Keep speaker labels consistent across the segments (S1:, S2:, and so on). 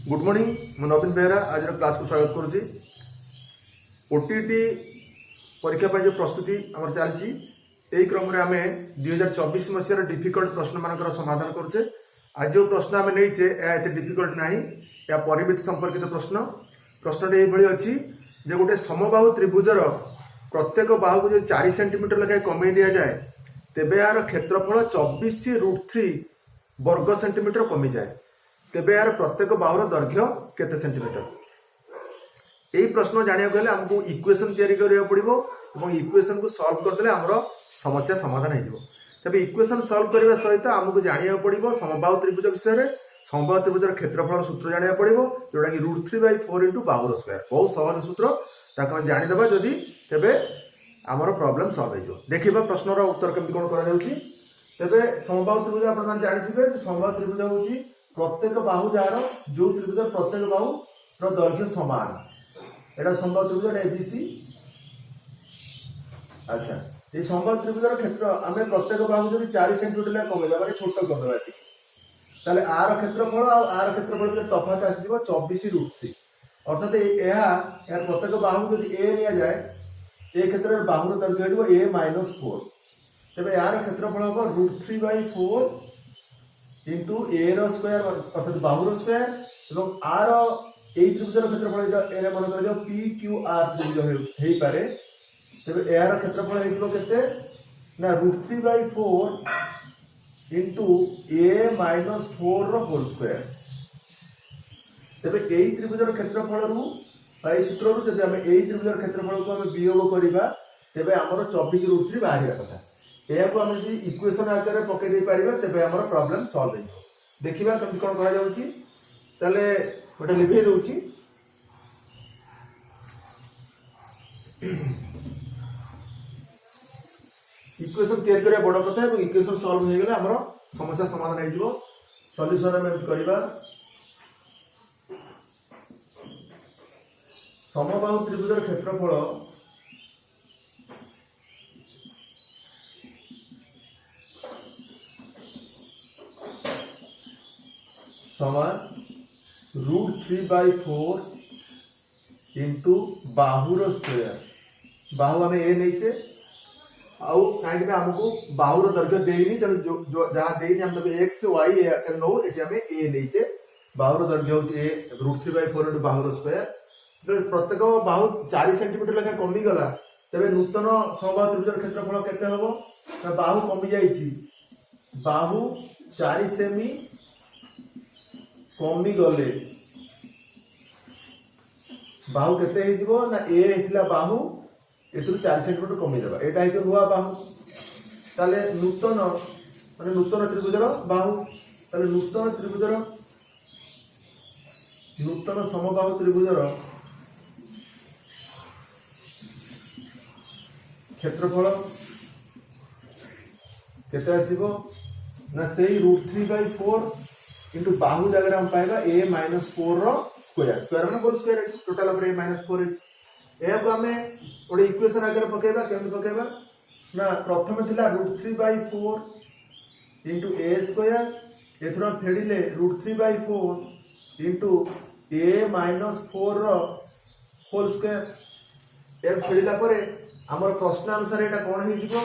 S1: Good morning मु नवीन बेहरा आज class को स्वागत करुच्ची। ओटीटी परीक्षा पर जो प्रस्तुति आम चलती यही क्रम में आम 2024 मसीहार डिफिकल्ट प्रश्न मान समाधान करुचे। आज जो प्रश्न आम नहींचे एत डिफिकल्ट ना या परिमित संपर्कित प्रश्न। प्रश्नटी ये अच्छी जे गोटे समबाहु त्रिभुजर प्रत्येक बाहु को जो 4 सेंटीमीटर लगे कमे दि जाए तेबे यार क्षेत्रफल 24√3 वर्ग सेंटीमीटर कमी जाए तेबे यार प्रत्येक बाहुर दैर्घ्य केते सेंटीमीटर। यही प्रश्न जाना गले आमको इक्वेशन तैयारी करिया पड़िबो और इक्वेशन को सॉल्व करदेले हमर समस्या समाधान हो। तेबे इक्वेशन सॉल्व करने सहित आमको जाना पड़िबो समबाहु त्रिभुज विषय में। समबाहु त्रिभुजर क्षेत्रफल सूत्र जाना पड़िबो जोटा कि √3/4 इंटू बाहुर स्क्वायर। बहुत सहज सूत्र ताको जानिदेबा जदि तेबे आमर प्रॉब्लम सॉल्व हो। देखिबा प्रश्नर उत्तर केमति कोन करा जाउची। तेबे समबाहु त्रिभुज आपण माने जानिथिबे समबाहु त्रिभुज होची प्रत्येक बाहु जार जो त्रिभुज प्रत्येक बाहु दैर्घ्य समान एटा समबाहु त्रिभुज एबीसी। अच्छा ये समबाहु त्रिभुजर क्षेत्र आमे प्रत्येक बाहु जदि 4 सेंटीमीटर ला कमे माने छोट कर देबा ताले आर क्षेत्रफल और आर क्षेत्रफल जो तफात आसीबो 24√3 अर्थात यार प्रत्येक बाहु जदि ए लिया जाए ए क्षेत्र में बाहुर दैर्घ्य हो a-4 तेबे यार क्षेत्रफल हो √3/4 इंटू ए स्क्वायर अर्थात बाहुर स्क्वायर एवं आर ए त्रिभुजर क्षेत्रफल ए मन कर पी क्यू आर त्रिभुज हे पारे तेबे यार क्षेत्रफल हेइबो केते ना √3/4 इंटू a-4 रो होल स्क्वायर। तेबे ए त्रिभुजर क्षेत्रफल रु एई सूत्र रु जदि हम ए त्रिभुजर क्षेत्रफल को हम वियोग करिबा तेबे हमर 24√3 बाहरिया कथा। यह को हम यदि इक्वेशन आकार में पकई दे पारिबा तेबे हमर प्रॉब्लम सॉल्व हो। देखिबा केमति कोन करा जाउची ताले गोटे लिखि दउची। इक्वेशन तैयार करिया बड़ कथा और इक्वेशन सॉल्व हो गेले हमर समस्या समाधान हो जिवो। सॉल्यूशन हम करिबा समबाहु त्रिभुजर क्षेत्रफल समान √3/4 इंटू बाहुर स्क्वायर। बाहु आम ए नहीं आउ कहीं आमको बाहुर दैर्घ्य देनी तेणु जहाँ देनी हम एक्स वाई नौ ये आम ए नहीं बाहुर दैर्घ्य हूँ √3/4 इंटू बाहुर स्क्वायर। जो प्रत्येक बाहु 4 सेंटीमीटर लगा कमी गला तेरे नूतन समबाहु त्रिभुजर क्षेत्रफल केते हबो ना बाहु कमी जाईची बाहु 4 सेमी कमी गले बाहु केते हे जिवो ना ए हेतला बाहु एतु 4 सेंटीमीटर कमी देबा एटा हे नुवा बाहु ताले नूतन माने नूतन त्रिभुजर बाहु ताले नूतन समबाहु त्रिभुजर क्षेत्रफल केते आसीबो ना सेही √3/4 इंटू बाहु जगह हम पाइबा a-4 रो स्क्वायर। स्क्वायर माने whole square total over a-4 ए को हमें ओडे इक्वेशन आगे पकेबा केम पकेबा ना प्रथम थिला √3/4 इंटू a स्क्वायर एथरा फेडिले √3/4 इंटू a-4 रो होल स्क्वायर ए फेडिला परे हमर प्रश्न अनुसार एटा कोन हे जिवो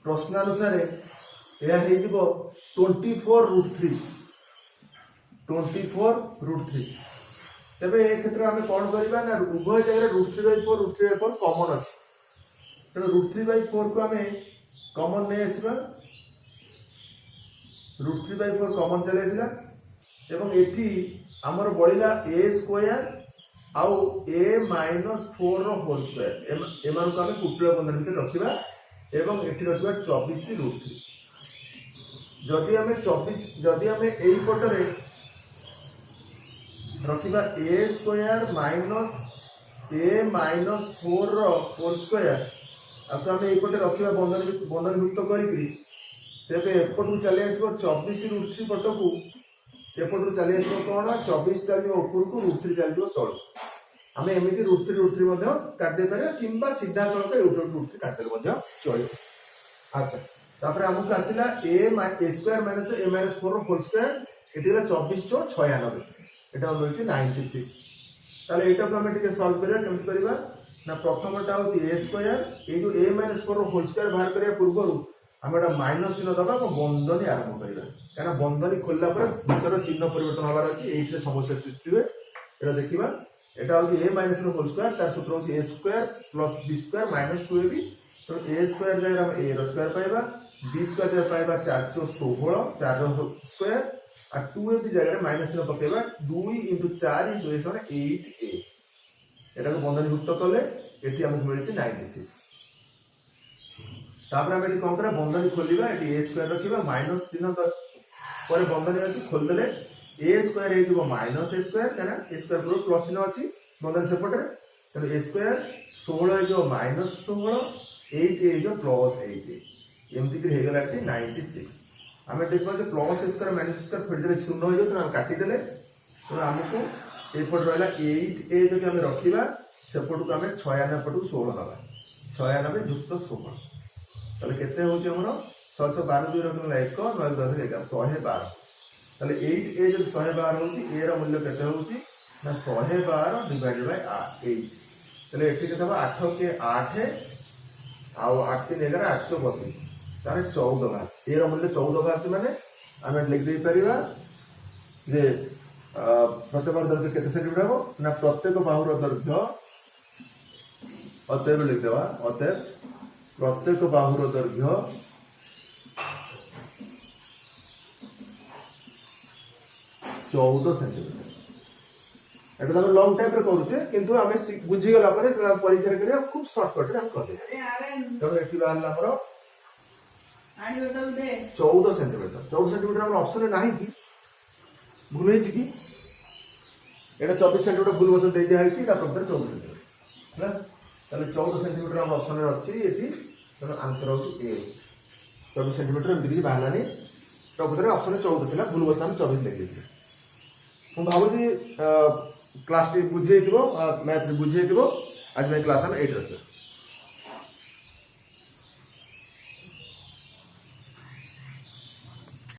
S1: प्रश्न अनुसार यह हे जिवो 24√3 तबे ए क्षेत्र हम कोन करबा ना उभय जगह √3/4 कॉमन अछि तेणु √3/4 को हमें कॉमन नै आसीबा √3/4 कॉमन चले आसीला एवं एठी हमर बळिला a स्क्वायर आउ a-4 रो होल स्क्वायर एमान को हम कुटला बंधन में रखिबा एवं एठी रखिबा 24√3। जदि हमें 24 जदि हमें एई पटरे रखिबा a स्क्वायर माइनस a-4 रो होल स्क्वायर अब हमें एई पटे रखिबा बंधन मुक्त करिकरी तेबे एपटू चले आसीबो 24√3 पटकू एपटू चले आसीबो कोन 24 चलियो ऊपर को √3 चलियो तळ हमें एमिति √3 मध्ये काट दे पारे किंबा सीधा सळक √3 काट देले मध्ये चलियो। अच्छा तापर हमको आसिला a² - a-4 होल स्क्वायर এটি হলো 24×96 এটা মিলছে 96 তাহলে এটাকে আমি টিকে সলভ করিবা কেমতি করিবা না প্রথমটা হচ্ছে a স্কয়ার এই যে a - 4 হোল স্কয়ার বাহার করিয়া পূর্বরু আমি এটা মাইনাস চিহ্ন দবা এবং বন্ধনী আরম্ভ করিবা কারণ বন্ধনী খোলা পরে ভিতর চিহ্ন পরিবর্তন হবার আছে এইটা সমস্যা সৃষ্টি হবে এটা দেখিবা এটা হচ্ছে a - 4 হোল স্কয়ার তার সূত্র হচ্ছে a square plus b square minus 2ab তো a স্কয়ার জায়গায় আমরা a এর স্কয়ার পাইবা b স্কয়ার জায়গায় পাইবা 416 4 র স্কয়ার আর 2ab জায়গায় মাইনাস চিহ্ন পকাইবা 2 * 4 * a সমান 8a এটাকে বন্ধনীভুক্ত করলে এটি আমাকে মিলছে 96 তারপরে আমি এটি কোন করে বন্ধনী খুলিবা এটি a স্কয়ার রাখিবা মাইনাস চিহ্ন পরে বন্ধনী আছে খুল দেলে a স্কয়ার এই দিব মাইনাস a স্কয়ার কেন a স্কয়ার পুরো প্লাস চিহ্ন আছে বন্ধনী সেপটে তাহলে a স্কয়ার 16 এই দিব মাইনাস 16 8 এই দিব প্লাস 8 এমতি কি হয়ে গেল এটি 96 আমি দেখবা যে প্লাস স্কয়ার মাইনাস স্কয়ার ফের দিলে শূন্য হয়ে যাবে আমি কাটি দেলে তো আমাকে এপট রইলা 8a যদি আমি রাখিবা সেপটକୁ ଆମେ 96 পটକୁ 16 নবা 96 যুক্ত 16 তাহলে কেতে হচ্ছে আমরা 612 দুই রকম 1 9 10 11 112 তাহলে 8a যদি 112 হচ্ছে a র মূল্য কেতে হচ্ছে না 112 ডিভাইডেড বাই 8 তাহলে এটি কেতে হবে 8 কে 8 ଆଉ 8 3 11 832 তাহলে 14 ভাগ a ର মূল্য 14 ভাগ মানে ଆମେ লিখি দেই পারিবা যে প্রত্যেক দৈর্ঘ্য কেতে সেন্টিমিটার হবো না প্রত্যেক বাহুর দৈর্ঘ্য অতএব লিখ দেওয়া অতএব প্রত্যেক বাহুর দৈর্ঘ্য চৌদ সেন্টিমিটার এটা তো আমি লং টাইপ রে করুছে কিন্তু আমি বুঝি গলা পরে পরীক্ষা করে খুব শর্টকট রে আমি করে তবে এটি বাহারলা আমার 14 সেন্টিমিটার 14 সেন্টিমিটার আমার অপশনে নাই কি ভুল হয়েছে কি এটা 24 সেন্টিমিটার ভুল বসে দিয়ে দেওয়া হয়েছে এটা প্রকৃত 14 সেন্টিমিটার হ্যাঁ তাহলে 14 সেন্টিমিটার আমার অপশনে আছে এটি তাহলে আনসার হচ্ছে এ 24 সেন্টিমিটার এমতি কিছু বাহারানি প্রকৃতরে অপশনে 14 ଥିଲା ভুল বসে আমি 24 লিখেছি ମୁଁ ଭାବୁଛି କ୍ଲାସଟି ବୁଝି ହେଇଥିବ ମ୍ୟାଥ୍ ବୁଝି ହେଇଥିବ ଆଜି ପାଇଁ କ୍ଲାସ୍ ଆମେ ଏଇଠି ରଖିବା।